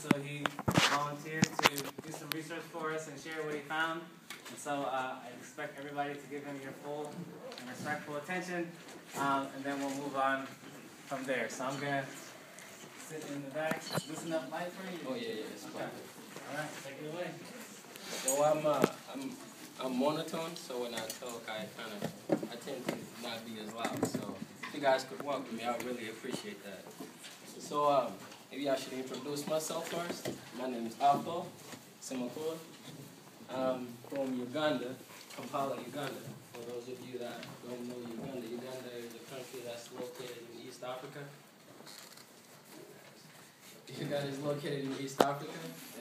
so he volunteered to do some research for us and share what he found. And so I expect everybody to give him your full and respectful attention, and then we'll move on from there. So I'm going to sit in the back. Is this enough light for you? Oh, yeah, it's okay. All right, take it away. So I'm monotone, so when I talk, I tend to not be as loud. So if you guys could welcome me, I would really appreciate that. So maybe I should introduce myself first. My name is Alpha Semakula. I'm from Uganda, Kampala, Uganda. For those of you that don't know Uganda, Uganda is a country that's located in East Africa. Uganda is located in East Africa,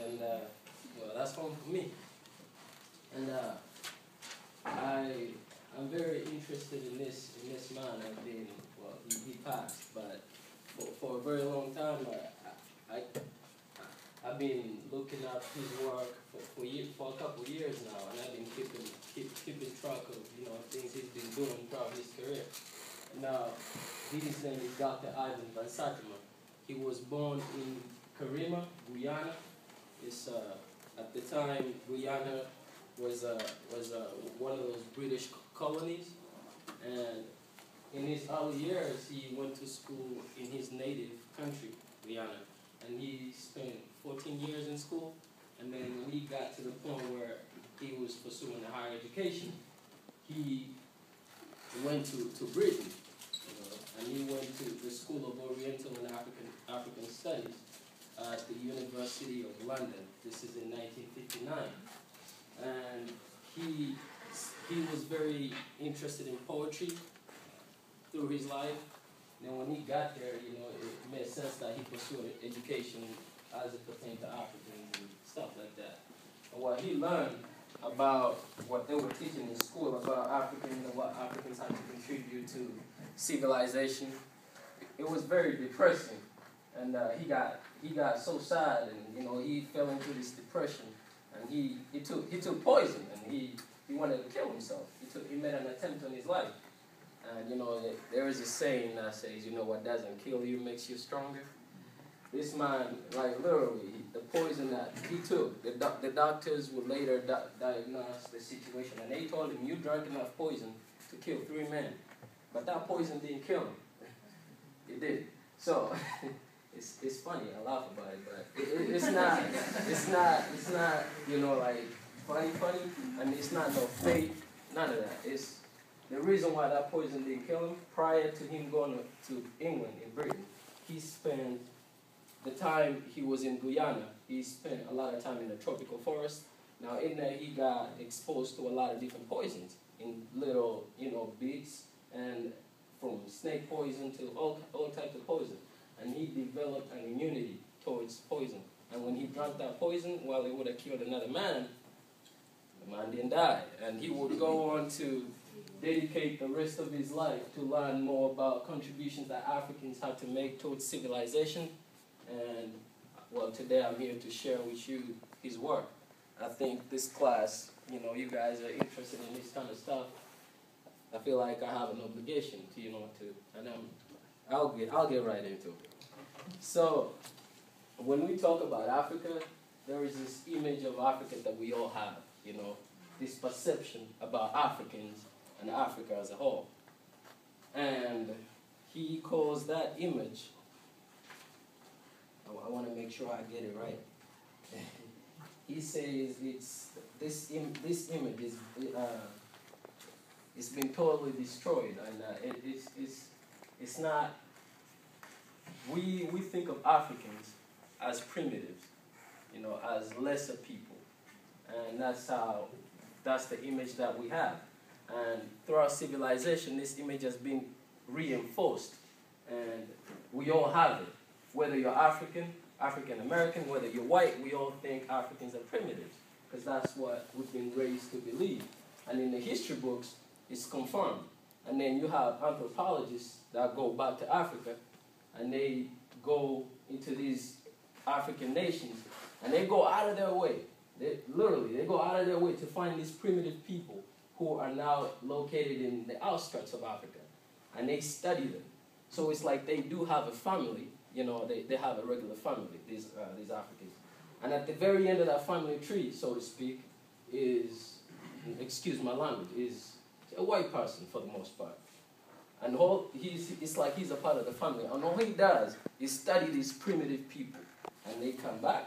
and well, that's home for me. And I'm very interested in this man. I've been, well, he passed, but for a very long time, I've been looking up his work for a couple of years now, and I've been keeping track of things he's been doing throughout his career. Now, his name is Dr. Ivan Van Satima. He was born in Karima, Guyana. It's at the time Guyana was one of those British colonies, and in his early years he went to school in his native country, Guyana, and he spent 14 years in school. And then when he got to the point where he was pursuing a higher education, he went to Britain, and he went to the School of Oriental and African Studies at the University of London. This is in 1959. And he was very interested in poetry through his life. And when he got there, it made sense that he pursued education as it pertained to Africans and stuff like that. And what he learned about what they were teaching in school about Africans and what Africans had to contribute to civilization, it was very depressing. And he got so sad, and he fell into this depression. And he took poison, and he wanted to kill himself. He made an attempt on his life. And there is a saying that says, what doesn't kill you makes you stronger. This man, like literally, the poison that he took, the doctors would later diagnose the situation, and they told him, you drank enough poison to kill 3 men. But that poison didn't kill him. It did. So it's funny, I laugh about it, but it's not like funny, and it's not no fake, none of that. It's the reason why that poison didn't kill him. Prior to him going to England, in Britain, he spent the time he was in Guyana, he spent a lot of time in the tropical forest. Now in there he got exposed to a lot of different poisons, in little, bits, and from snake poison to all types of poison. And he developed an immunity towards poison. And when he drank that poison, while it would have killed another man, the man didn't die. And he would go on to dedicate the rest of his life to learn more about contributions that Africans had to make towards civilization. And, well, today I'm here to share with you his work. I think this class, you guys are interested in this kind of stuff. I feel like I have an obligation to, and I'll get right into it. So, when we talk about Africa, there is this image of Africa that we all have, this perception about Africans and Africa as a whole. And he calls that image, I want to make sure I get it right. He says this image is it's been totally destroyed, and it's not. We think of Africans as primitives, as lesser people, and that's the image that we have. And throughout civilization, this image has been reinforced, and we all have it. Whether you're African American, whether you're white, we all think Africans are primitives, because that's what we've been raised to believe. And in the history books, it's confirmed. And then you have anthropologists that go back to Africa, and they go into these African nations, and they go out of their way. They go out of their way to find these primitive people who are now located in the outskirts of Africa, and they study them. So it's like they do have a family, you know, they have a regular family, these Africans. And at the very end of that family tree, so to speak, is, excuse my language, is a white person for the most part. And it's like he's a part of the family. And all he does is study these primitive people. And they come back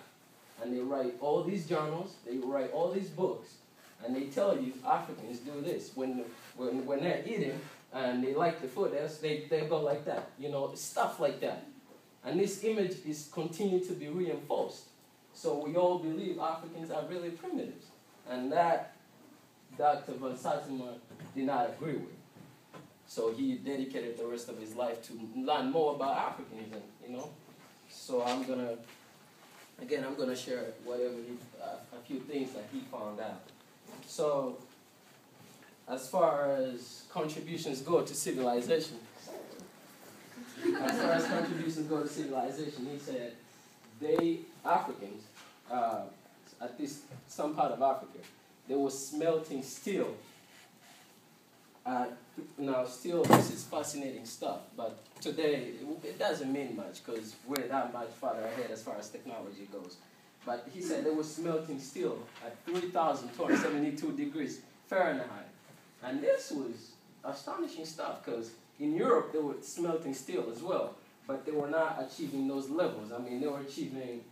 and they write all these journals, they write all these books, and they tell you Africans do this. When they're eating and they like the food, they go like that, you know, stuff like that. And this image is continued to be reinforced. So we all believe Africans are really primitives. And that Dr. Van Satima did not agree with. So he dedicated the rest of his life to learn more about Africans, you know. So I'm gonna share whatever a few things that he found out. So, as far as contributions go to civilization, he said Africans, at this some part of Africa, they were smelting steel. Now, still, this is fascinating stuff, but today it doesn't mean much because we're that much farther ahead as far as technology goes. But he said they were smelting steel at 3,272 degrees Fahrenheit. And this was astonishing stuff because in Europe they were smelting steel as well, but they were not achieving those levels. I mean, they were achieving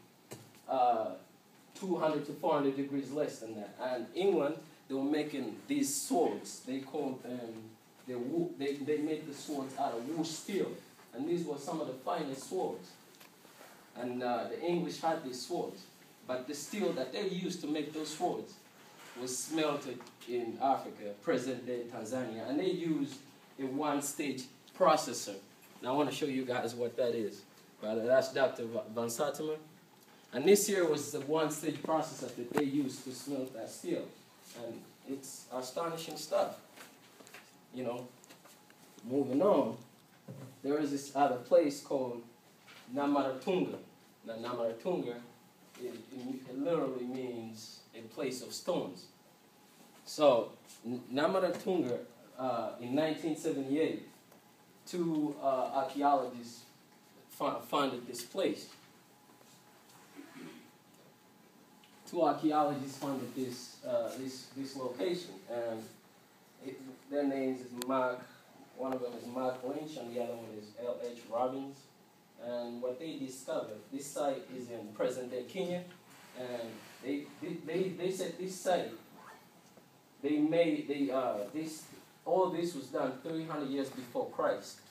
200 to 400 degrees less than that. And England, they were making these swords. They called them, they made the swords out of wool steel. And these were some of the finest swords. And the English had these swords. But the steel that they used to make those swords was smelted in Africa, present-day Tanzania. And they used a one-stage processor. Now I want to show you guys what that is. That's Dr. Van Satima. And this here was the one-stage processor that they used to smelt that steel. And it's astonishing stuff. You know, moving on, there is this other place called Namaratunga. Now, Namaratunga, it literally means a place of stones. So, Namaratunga, in 1978, two archaeologists founded this place. Two archaeologists founded this location, and their names is Mark. One of them is Mark Lynch, and the other one is L.H. Robbins. And what they discovered, this site is in present-day Kenya, and they said this site, all this was done 300 years before Christ.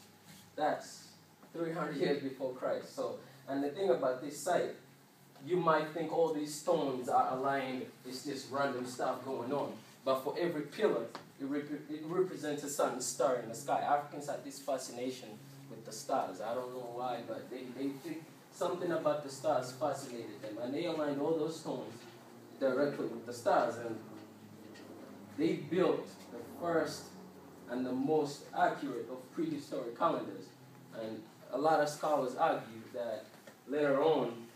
That's 300 years before Christ. So, and the thing about this site, you might think all these stones are aligned, it's just random stuff going on. But for every pillar, it represents a certain star in the sky. Africans had this fascination with the stars. I don't know why, but they think something about the stars fascinated them. And they aligned all those stones directly with the stars. And they built the first and the most accurate of prehistoric calendars. And a lot of scholars argue that later on,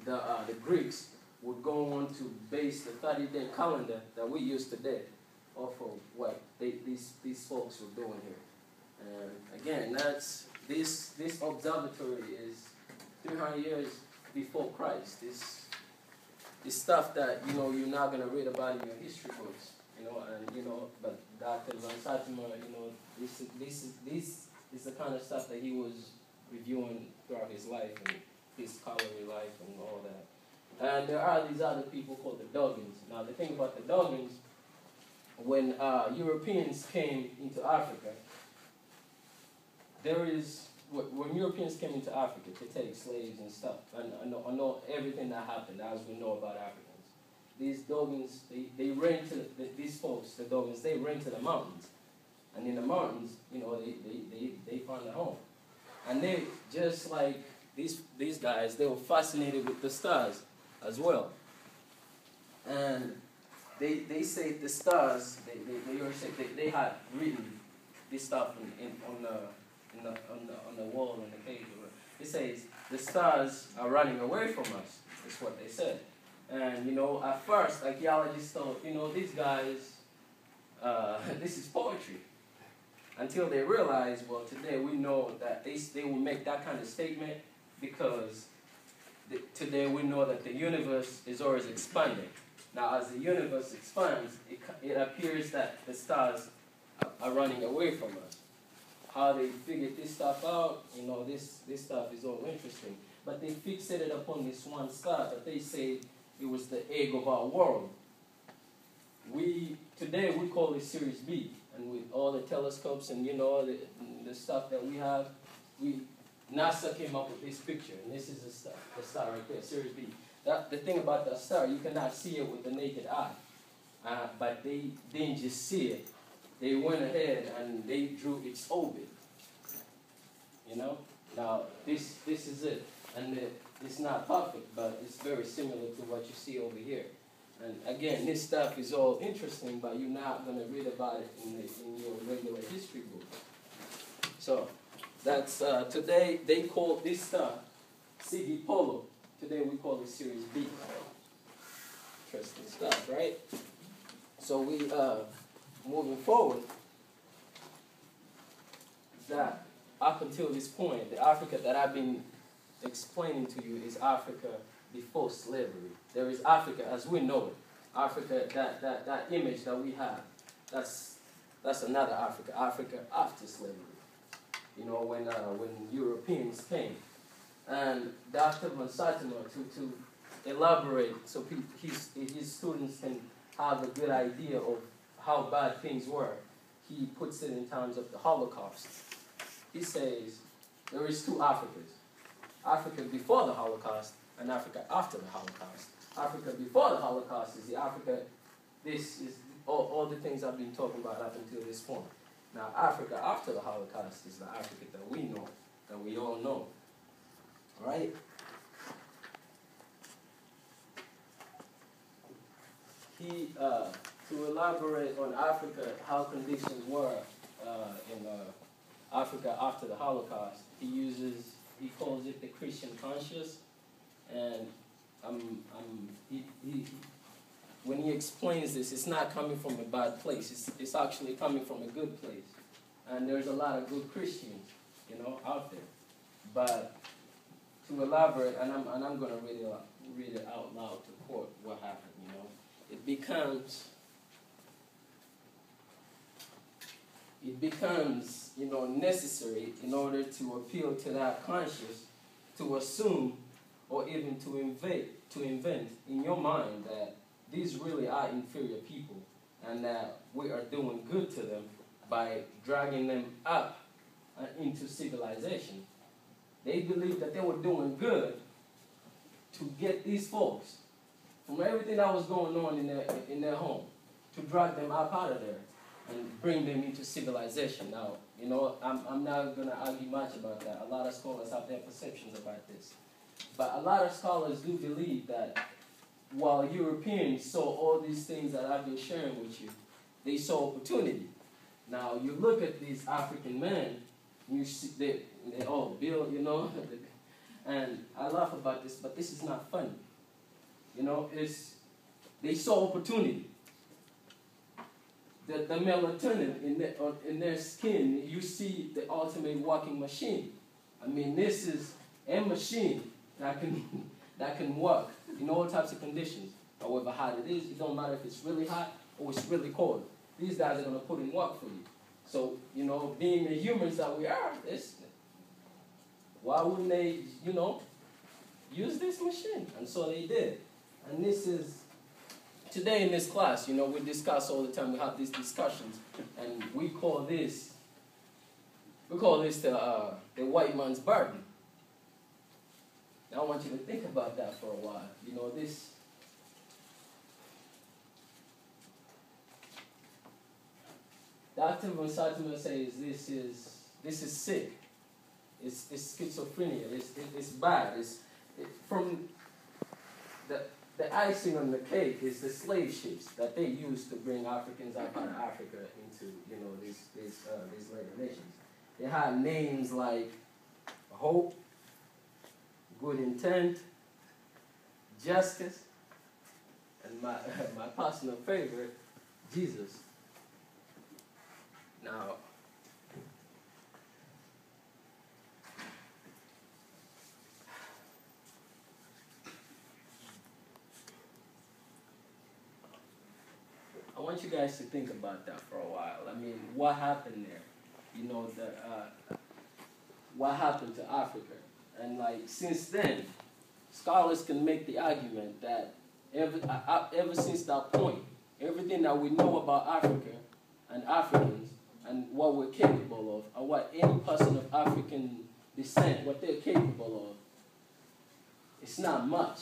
the Greeks would go on to base the 30-day calendar that we use today off of what these folks were doing here. And again, this observatory is 300 years before Christ. This stuff that you're not gonna read about in your history books, but Dr. Van Satima, this is the kind of stuff that he was reviewing throughout his life and his scholarly life and all that. And there are these other people called the Doggins. Now the thing about the Doggins, when Europeans came into Africa, when Europeans came into Africa to take slaves and stuff, and I know everything that happened as we know about Africans. These Doggins, they ran to these folks, the Doggins, they ran to the mountains, and in the mountains, they found a home, and they just like these guys, they were fascinated with the stars as well, and they say the stars, they had written this stuff on the wall in the cave. It says the stars are running away from us. That's what they said. And at first archaeologists thought, these guys, this is poetry. Until they realize, well, today we know that they will make that kind of statement because today we know that the universe is always expanding. Now, as the universe expands, it appears that the stars are running away from us. How they figured this stuff out, this stuff is all interesting. But they fixated upon this one star that they say it was the egg of our world. Today we call it Series B, and with all the telescopes and the stuff that we have, NASA came up with this picture, and this is the star right there, Series B. The thing about that star, you cannot see it with the naked eye, but they didn't just see it. They went ahead and they drew its orbit. Now this is it, and it's not perfect, but it's very similar to what you see over here. And again, this stuff is all interesting, but you're not going to read about it in your regular history book. So that's today they call this star Siggy Polo. Today we call it Series B. Interesting stuff, right? So we moving forward. That up until this point, the Africa that I've been explaining to you is Africa before slavery. There is Africa as we know it. Africa, that image that we have, that's another Africa. Africa after slavery. When Europeans came. And Dr. Van Satima, to elaborate so his students can have a good idea of how bad things were, he puts it in terms of the Holocaust. He says there is two Africas. Africa before the Holocaust and Africa after the Holocaust. Africa before the Holocaust is the Africa, this is all the things I've been talking about up until this point. Now Africa after the Holocaust is the Africa that we know, that we all know. All right? He, to elaborate on Africa, how conditions were in Africa after the Holocaust, he calls it the Christian conscience, and when he explains this, it's not coming from a bad place. It's actually coming from a good place, and there's a lot of good Christians, out there. But to elaborate, and I'm going to read it out loud to quote what happened. It becomes necessary in order to appeal to that conscience, to assume or even to invent in your mind that these really are inferior people and that we are doing good to them by dragging them up into civilization. They believed that they were doing good to get these folks from everything that was going on in their home, to drag them up out of there and bring them into civilization. Now, I'm not going to argue much about that. A lot of scholars have their perceptions about this. But a lot of scholars do believe that while Europeans saw all these things that I've been sharing with you, they saw opportunity. Now, you look at these African men, you see they all built, and I laugh about this, but this is not funny. They saw opportunity. The melatonin in their skin, you see the ultimate walking machine. I mean, this is a machine that can work in all types of conditions. However hot it is, it don't matter if it's really hot or it's really cold. These guys are going to put in work for you. So, being the humans that we are, why wouldn't they, use this machine? And so they did. And this is, today in this class, we discuss all the time, we have these discussions, and we call this the white man's burden. Now I want you to think about that for a while. This, Dr. Van Satima says this is sick. It's schizophrenia. It's bad. From the icing on the cake is the slave ships that they used to bring Africans out of Africa into these later nations. They had names like Hope, Good Intent, Justice, and my personal favorite, Jesus. Now, want you guys to think about that for a while. I mean, what happened there? You know, what happened to Africa? And like since then, scholars can make the argument that ever since that point, everything that we know about Africa and Africans and what we're capable of, or what any person of African descent, what they're capable of, it's not much.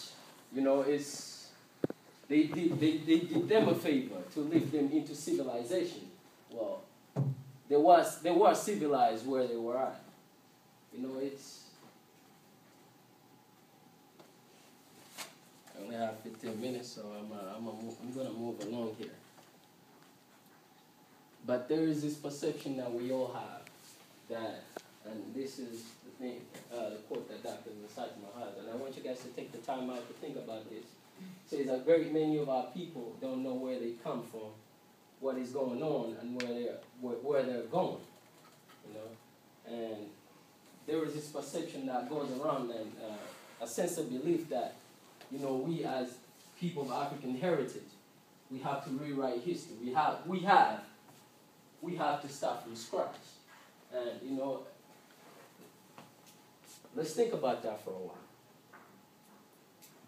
You know, they did them a favor to lift them into civilization. Well, they were civilized where they were at. You know, I only have 15 minutes, so I'm gonna move along here. But there is this perception that we all have that, and this is the thing, the quote that Dr. Saitama has, and I want you guys to take the time out to think about this. It says that very many of our people don't know where they come from, what is going on, and where they're going. You know, and there is this perception that goes around, and a sense of belief that, you know, we as people of African heritage, we have to rewrite history. We have to start from scratch. And, you know, let's think about that for a while.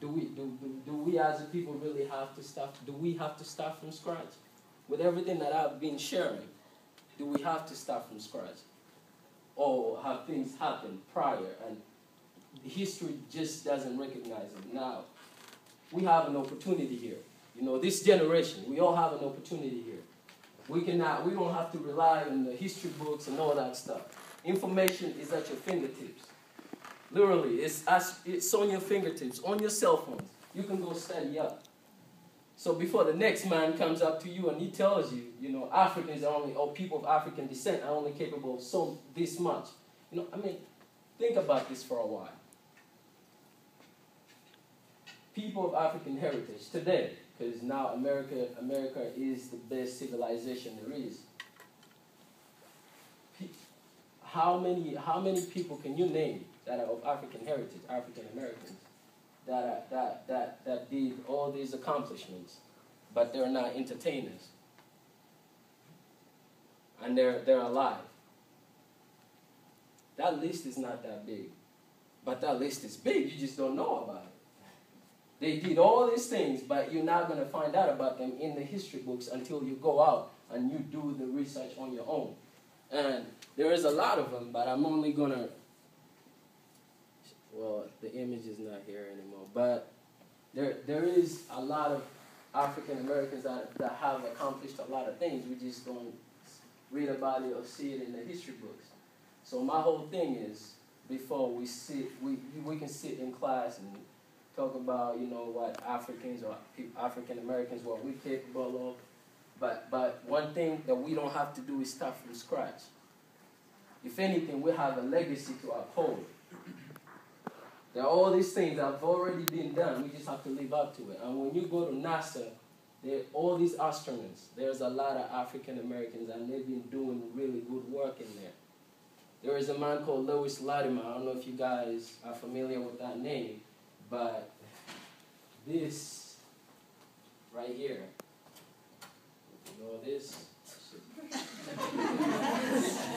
Do we as a people really have to start? Do we have to start from scratch? With everything that I've been sharing, do we have to start from scratch? Or have things happened prior and history just doesn't recognize it? Now, we have an opportunity here. You know, this generation, we all have an opportunity here. We don't have to rely on the history books and all that stuff. Information is at your fingertips. Literally, it's on your fingertips, on your cell phones. You can go study up. So before the next man comes up to you and he tells you, you know, Africans are only, or people of African descent are only capable of this much. You know, I mean, think about this for a while. People of African heritage today, because now America is the best civilization there is. How many people can you name that are of African heritage, African Americans, that did all these accomplishments, but they're not entertainers, and they're alive? That list is not that big, but that list is big. You just don't know about it. They did all these things, but you're not going to find out about them in the history books until you go out and you do the research on your own. And there is a lot of them, but I'm only going to, well, the image is not here anymore, but there is a lot of African Americans that have accomplished a lot of things. We just don't read about it or see it in the history books. So my whole thing is, before we sit, we can sit in class and talk about, you know, what Africans or African Americans, what we're capable of. But one thing that we don't have to do is start from scratch. If anything, we have a legacy to uphold. There are all these things that have already been done. We just have to live up to it. And when you go to NASA, there are all these astronauts. There's a lot of African Americans, and they've been doing really good work in there. There is a man called Lewis Latimer. I don't know if you guys are familiar with that name. But this right here, you know,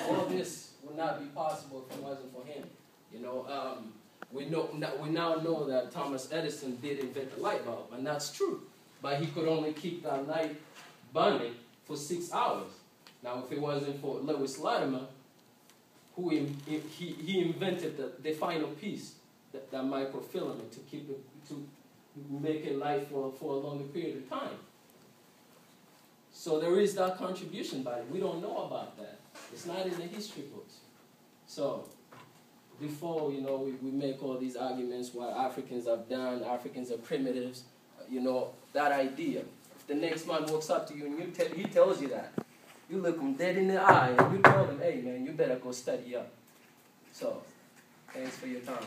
all this would not be possible if it wasn't for him. You know, we now know that Thomas Edison did invent the light bulb, and that's true. But he could only keep that light burning for 6 hours. Now, if it wasn't for Lewis Latimer, who he invented the final piece, that microfilament, to make it light for a longer period of time. So there is that contribution, but we don't know about that. It's not in the history books. So before, you know, we make all these arguments what Africans have done, Africans are primitives, you know, that idea. If the next man walks up to you and he tells you that, you look him dead in the eye and you tell him, hey man, you better go study up. So thanks for your time.